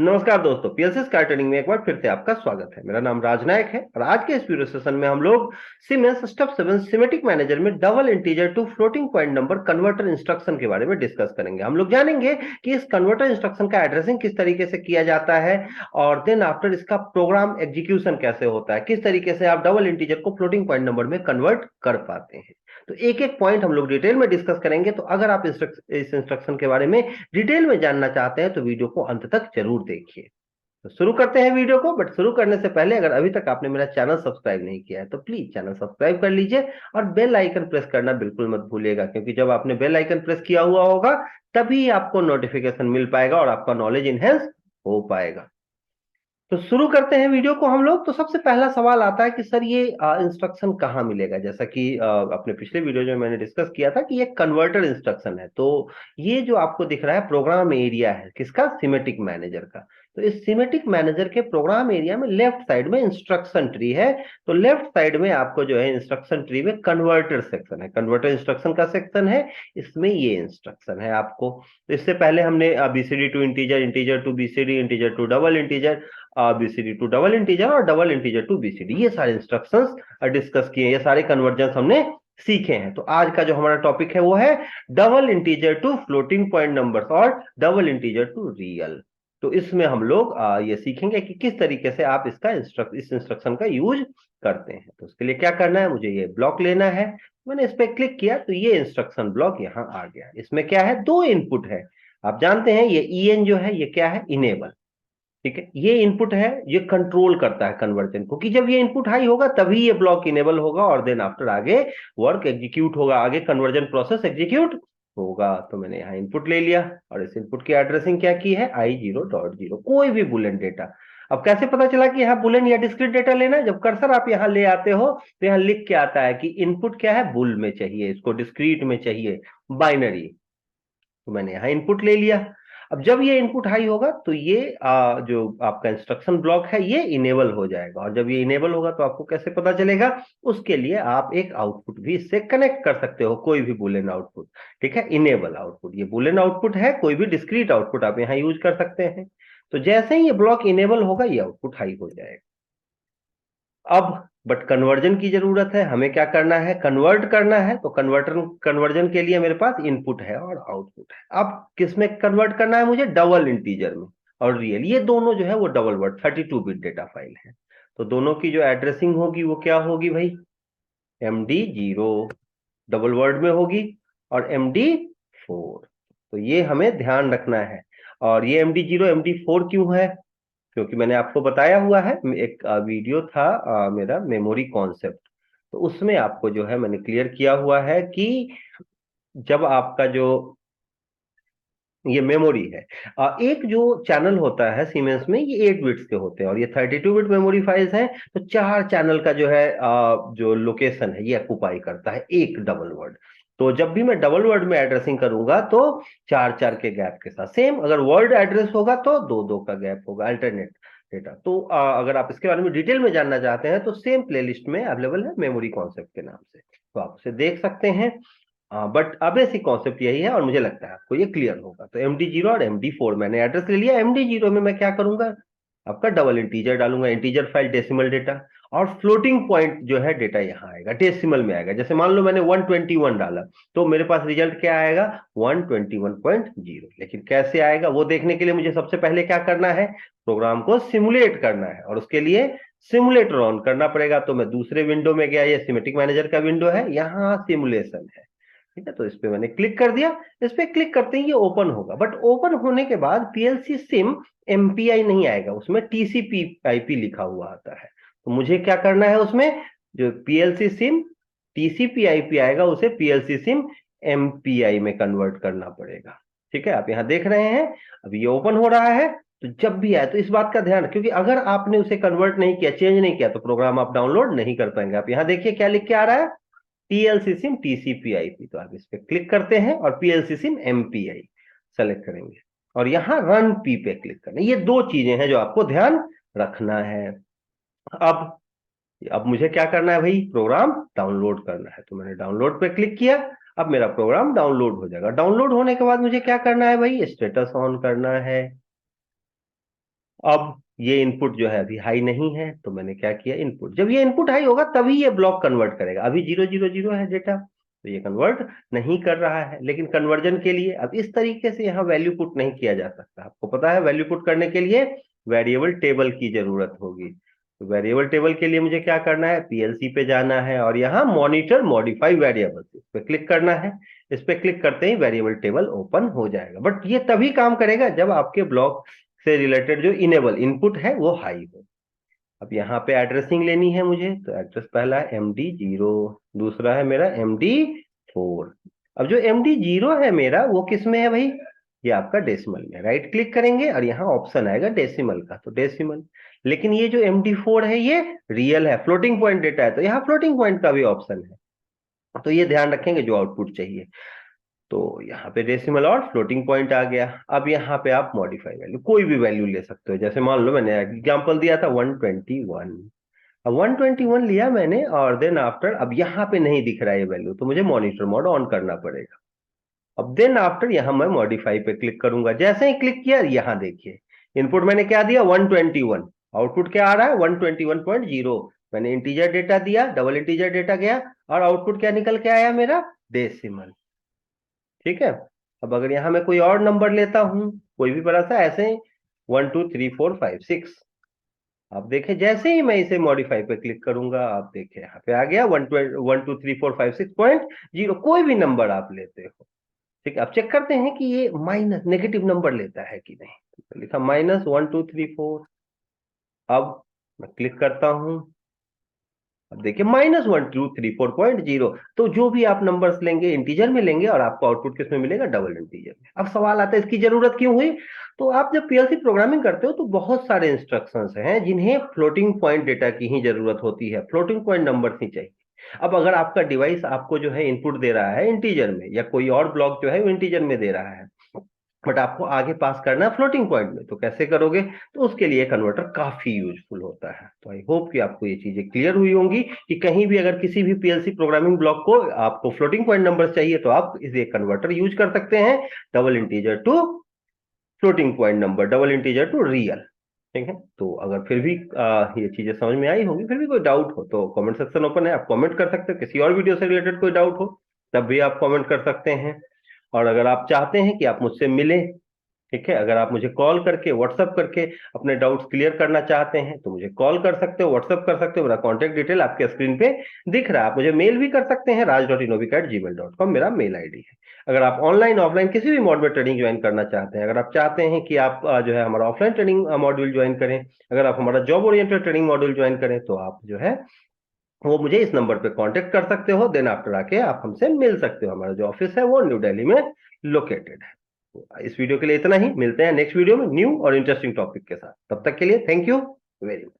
नमस्कार दोस्तों, PLC sky training में एक बार फिर से आपका स्वागत है। मेरा नाम राजनायक है और आज के इस वीडियो सेशन में हम लोग सीमेंस स्टेप 7 सिमेटिक मैनेजर में double integer to floating point number converter instruction के बारे में डिस्कस करेंगे। हम लोग जानेंगे कि इस कन्वर्टर इंस्ट्रक्शन का एड्रेसिंग किस तरीके से किया जाता है और देन आफ्टर इसका प्रोग्राम एग्जीक्यूशन कैसे होता है, किस तरीके से आप डबल इंटीजर को फ्लोटिंग पॉइंट नंबर में कन्वर्ट कर पाते हैं। तो एक एक पॉइंट हम लोग डिटेल में डिस्कस करेंगे। तो अगर आप इस इंस्ट्रक्शन के बारे में डिटेल में जानना चाहते हैं तो वीडियो को अंत तक जरूर देखिए। तो शुरू करते हैं वीडियो को। बट शुरू करने से पहले अगर अभी तक आपने मेरा चैनल सब्सक्राइब नहीं किया है तो प्लीज चैनल सब्सक्राइब कर लीजिए और बेल आइकन प्रेस करना बिल्कुल मत भूलिएगा, क्योंकि जब आपने बेल आइकन प्रेस किया हुआ होगा तभी आपको नोटिफिकेशन मिल पाएगा और आपका नॉलेज इनहेंस हो पाएगा। तो शुरू करते हैं वीडियो को हम लोग। तो सबसे पहला सवाल आता है कि सर ये इंस्ट्रक्शन कहाँ मिलेगा। जैसा कि अपने पिछले वीडियो में मैंने डिस्कस किया था कि ये कन्वर्टर इंस्ट्रक्शन है। तो ये जो आपको दिख रहा है प्रोग्राम एरिया है किसका, सिमेटिक मैनेजर का। तो इस सिमेटिक मैनेजर के प्रोग्राम एरिया में लेफ्ट साइड में इंस्ट्रक्शन ट्री है। तो लेफ्ट साइड में आपको जो है इंस्ट्रक्शन ट्री में कन्वर्टर सेक्शन है, कन्वर्टर इंस्ट्रक्शन का सेक्शन है। इसमें ये इंस्ट्रक्शन है आपको। तो इससे पहले हमने BCD to integer, integer to BCD, integer to double integer, BCD to double integer और डबल इंटीजर टू बीसीडी, ये सारे इंस्ट्रक्शंस डिस्कस किए, ये सारे कन्वर्जन हमने सीखे हैं। तो आज का जो हमारा टॉपिक है वो है double integer to floating point numbers और डबल इंटीजर टू रियल। तो इसमें हम लोग ये सीखेंगे कि किस तरीके से आप इस इंस्ट्रक्शन का यूज करते हैं। तो उसके लिए क्या करना है, मुझे ये ब्लॉक लेना है। मैंने इस पर क्लिक किया तो ये इंस्ट्रक्शन ब्लॉक यहाँ आ गया। इसमें क्या है, दो इनपुट है। आप जानते हैं ये ईएन जो है ये क्या है, इनेबल। ठीक है, ये इनपुट है, ये कंट्रोल करता है कन्वर्जन को कि जब ये इनपुट हाई होगा तभी ये ब्लॉक इनेबल होगा और देन आफ्टर आगे वर्क एग्जीक्यूट होगा, आगे कन्वर्जन प्रोसेस एग्जीक्यूट होगा। तो मैंने यहाँ इनपुट ले लिया और इस इनपुट की एड्रेसिंग क्या की है, i0.0, कोई भी बुलियन डेटा। अब कैसे पता चला कि यहाँ बुलियन या डिस्क्रीट डेटा लेना है, जब कर्सर आप यहाँ ले आते हो तो यहाँ लिख के आता है कि इनपुट क्या है, बुल में चाहिए, इसको डिस्क्रीट में चाहिए, बाइनरी। तो मैंने यहाँ इनपुट ले लिया। अब जब ये इनपुट हाई होगा तो ये जो आपका इंस्ट्रक्शन ब्लॉक है ये इनेबल हो जाएगा। और जब ये इनेबल होगा तो आपको कैसे पता चलेगा, उसके लिए आप एक आउटपुट भी इससे कनेक्ट कर सकते हो, कोई भी बुलियन आउटपुट। ठीक है, इनेबल आउटपुट, ये बुलियन आउटपुट है, कोई भी डिस्क्रीट आउटपुट आप यहाँ यूज कर सकते हैं। तो जैसे ही ये ब्लॉक इनेबल होगा ये आउटपुट हाई हो जाएगा। अब बट कन्वर्जन की जरूरत है, हमें क्या करना है, कन्वर्ट करना है। तो कन्वर्जन के लिए मेरे पास इनपुट है और आउटपुट है। अब किस में कन्वर्ट करना है मुझे, डबल इंटीजर में और रियल, ये दोनों जो है वो double word 32 bit data file है। तो दोनों की जो एड्रेसिंग होगी वो क्या होगी भाई, MD0 डबल वर्ड में होगी और MD4। तो ये हमें ध्यान रखना है। और ये MD0 MD4 क्यों है, क्योंकि मैंने आपको बताया हुआ है, एक वीडियो था मेरा मेमोरी कॉन्सेप्ट। तो उसमें आपको जो है मैंने क्लियर किया हुआ है कि जब आपका जो ये मेमोरी है, एक जो चैनल होता है सीमेंस में ये 8 बिट्स के होते हैं और ये 32 बिट मेमोरी फाइल्स हैं। तो 4 चैनल का जो है जो लोकेशन है ये ऑक्युपाई करता है एक डबल वर्ड। तो जब भी मैं डबल वर्ड में एड्रेसिंग करूंगा तो 4-4 के गैप के साथ, सेम अगर वर्ड एड्रेस होगा तो 2-2 का गैप होगा, अल्टरनेट डेटा। तो अगर आप इसके बारे में डिटेल में जानना चाहते हैं तो सेम प्लेलिस्ट में अवेलेबल है मेमोरी कॉन्सेप्ट के नाम से, तो आप उसे देख सकते हैं। बट अब बेसिक कॉन्सेप्ट यही है और मुझे लगता है आपको ये क्लियर होगा। तो MD0 और MD4 मैंने एड्रेस ले लिया। MD0 में मैं क्या करूंगा, आपका डबल इंटीजर डालूंगा, इंटीजर फाइल डेसिमल डेटा, और फ्लोटिंग पॉइंट जो है डेटा यहाँ आएगा, डेसिमल में आएगा। जैसे मान लो मैंने 121 डाला तो मेरे पास रिजल्ट क्या आएगा, 121.0। लेकिन कैसे आएगा वो देखने के लिए मुझे सबसे पहले क्या करना है, प्रोग्राम को सिमुलेट करना है और उसके लिए सिमुलेटर ऑन करना पड़ेगा। तो मैं दूसरे विंडो में गया, ये सिमेटिक मैनेजर का विंडो है, यहाँ सिमुलेशन है। ठीक है, तो इस पे मैंने क्लिक कर दिया। इस पे क्लिक करते ही ये ओपन होगा, बट ओपन होने के बाद पीएलसी सिम एमपीआई नहीं आएगा, उसमें टीसीपी आईपी लिखा हुआ आता है। तो मुझे क्या करना है, उसमें जो पीएलसी सिम टीसीपी आईपी आएगा उसे पीएलसी सिम एमपीआई में कन्वर्ट करना पड़ेगा। ठीक है, आप यहाँ देख रहे हैं अब ये ओपन हो रहा है। तो जब भी आए तो इस बात का ध्यान, क्योंकि अगर आपने उसे कन्वर्ट नहीं किया, चेंज नहीं किया, तो प्रोग्राम आप डाउनलोड नहीं कर पाएंगे। आप यहाँ देखिए क्या लिख के आ रहा है, पीएलसी सिम टीसीपी आईपी। तो आप इस पे क्लिक करते हैं और पीएलसी सिम एमपीआई सेलेक्ट करेंगे और यहाँ रन पी पे क्लिक करना। ये दो चीजें हैं जो आपको ध्यान रखना है। अब मुझे क्या करना है भाई, प्रोग्राम डाउनलोड करना है। तो मैंने डाउनलोड पे क्लिक किया, अब मेरा प्रोग्राम डाउनलोड हो जाएगा। डाउनलोड होने के बाद मुझे क्या करना है भाई, स्टेटस ऑन करना है। अब ये इनपुट जो है अभी हाई नहीं है, तो मैंने क्या किया, इनपुट, जब ये इनपुट हाई होगा तभी ये ब्लॉक कन्वर्ट करेगा। अभी 0 0 0 है डेटा, तो ये कन्वर्ट नहीं कर रहा है। लेकिन कन्वर्जन के लिए अब इस तरीके से यहाँ वैल्यू पुट नहीं किया जा सकता। आपको पता है वैल्यू पुट करने के लिए वेरिएबल टेबल की जरूरत होगी। तो वेरिएबल टेबल के लिए मुझे क्या करना है, पीएलसी पे जाना है और यहाँ मॉनिटर मॉडिफाई वेरिएबल, इस पे क्लिक करना है। इस पे क्लिक करते ही वेरिएबल टेबल ओपन हो जाएगा। बट ये तभी काम करेगा जब आपके ब्लॉक से रिलेटेड जो इनेबल इनपुट है वो हाई हो। अब यहाँ पे एड्रेसिंग लेनी है मुझे, तो एड्रेस पहला है MD0, दूसरा है मेरा MD4। अब जो MD0 है मेरा वो किस में है भाई, ये आपका डेसिमल में। राइट क्लिक करेंगे और यहाँ ऑप्शन आएगा डेसिमल का, तो डेसिमल। लेकिन ये जो MD4 है ये रियल है, फ्लोटिंग पॉइंट डेटा है, तो यहाँ फ्लोटिंग पॉइंट का भी ऑप्शन है। तो ये ध्यान रखेंगे जो आउटपुट चाहिए। तो यहाँ पे डेसिमल और फ्लोटिंग पॉइंट आ गया। अब यहाँ पे आप मॉडिफाई वैल्यू कोई भी वैल्यू ले सकते हो। जैसे मान लो मैंने एग्जांपल दिया था 121, अब 121 लिया मैंने और देन आफ्टर अब यहाँ पे नहीं दिख रहा है ये वैल्यू, तो मुझे मॉनिटर मोड ऑन करना पड़ेगा। अब देन आफ्टर यहाँ मैं मॉडिफाई पे क्लिक करूंगा। जैसे ही क्लिक किया यहाँ देखिए इनपुट मैंने क्या दिया 121, आउटपुट क्या आ रहा है 121.0। मैंने इंटीजर डेटा दिया, डबल इंटीजर डेटा गया और आउटपुट क्या निकल के आया मेरा, डेसिमल। ठीक है। अब अगर यहाँ मैं कोई और नंबर लेता हूं, कोई भी बड़ा सा ऐसे 1 2 3 4 5 6, आप देखें जैसे ही मैं इसे मॉडिफाई पे क्लिक करूंगा आप देखें यहाँ पे आ गया 1 2 3 4 5 6.0। कोई भी नंबर आप लेते हो, ठीक है। अब चेक करते हैं कि ये माइनस नेगेटिव नंबर लेता है कि नहीं। तो लिखा -1 2 3 4। अब मैं क्लिक करता हूं, अब देखिए -1 2 3 4.0। तो जो भी आप नंबर्स लेंगे इंटीजर में लेंगे और आपको आउटपुट किस में मिलेगा, डबल इंटीजर में। अब सवाल आता है इसकी जरूरत क्यों हुई। तो आप जब पीएलसी प्रोग्रामिंग करते हो तो बहुत सारे इंस्ट्रक्शंस हैं जिन्हें फ्लोटिंग पॉइंट डेटा की ही जरूरत होती है, फ्लोटिंग पॉइंट नंबर ही चाहिए। अब अगर आपका डिवाइस आपको जो है इनपुट दे रहा है इंटीजर में, या कोई और ब्लॉक जो है वो इंटीजर में दे रहा है, बट आपको आगे पास करना है फ्लोटिंग पॉइंट में, तो कैसे करोगे। तो उसके लिए कन्वर्टर काफी यूजफुल होता है। तो आई होप कि आपको ये चीजें क्लियर हुई होंगी कि कहीं भी अगर किसी भी पीएलसी प्रोग्रामिंग ब्लॉक को आपको फ्लोटिंग पॉइंट नंबर चाहिए तो आप इसे कन्वर्टर यूज कर सकते हैं, double integer to floating point number, double integer to real. ठीक है। तो अगर फिर भी ये चीजें समझ में आई होंगी, फिर भी कोई डाउट हो तो कमेंट सेक्शन ओपन है, आप कमेंट कर सकते हो। किसी और वीडियो से रिलेटेड कोई डाउट हो तब भी आप कमेंट कर सकते हैं। और अगर आप चाहते हैं कि आप मुझसे मिलें, ठीक है, अगर आप मुझे कॉल करके व्हाट्सअप करके अपने डाउट्स क्लियर करना चाहते हैं तो मुझे कॉल कर सकते हो, व्हाट्सअप कर सकते हो। मेरा कॉन्टैक्ट डिटेल आपके स्क्रीन पे दिख रहा है। आप मुझे मेल भी कर सकते हैं, raj.innovica@gmail.com मेरा मेल आईडी है। अगर आप ऑनलाइन ऑफलाइन किसी भी मॉड में ट्रेनिंग ज्वाइन करना चाहते हैं, अगर आप चाहते हैं कि आप जो है हमारा ऑफलाइन ट्रेनिंग मॉड्यूल ज्वाइन करें, अगर आप हमारा job oriented training module join करें, तो आप जो है वो मुझे इस नंबर पे कांटेक्ट कर सकते हो। देन आफ्टर आके आप हमसे मिल सकते हो। हमारा जो ऑफिस है वो न्यू दिल्ली में लोकेटेड है। तो इस वीडियो के लिए इतना ही, मिलते हैं नेक्स्ट वीडियो में न्यू और इंटरेस्टिंग टॉपिक के साथ। तब तक के लिए थैंक यू वेरी मच।